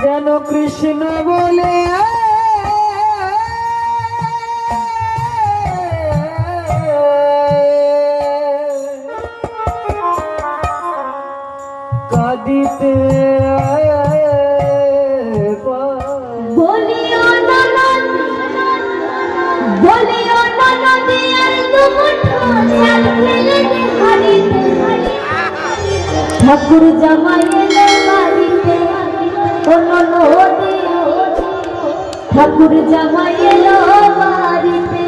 যেন কৃষ্ণ বলে কাঁদিতে বলিও ননদ আর দুমুঠো চাল ফেলে দে হাড়িতে ঠাকুর জামাই এলো বাড়িতে ও ননদি ঠাকুর জামাই এলো বাড়িতে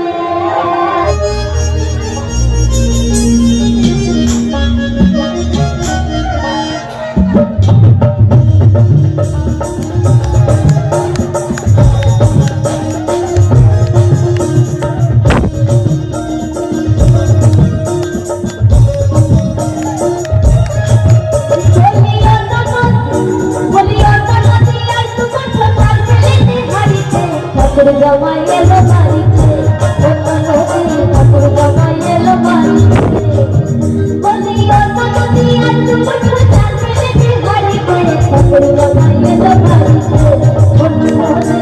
জামাই এলো বাড়িতে ঠাকুর জামাই এলো বাড়িতে বলিও ননদি আর দুমুঠো চাল ফেলে দে হাড়িতে ঠাকুর জামাই এলো বাড়িতে ঠাকুর জামাই এলো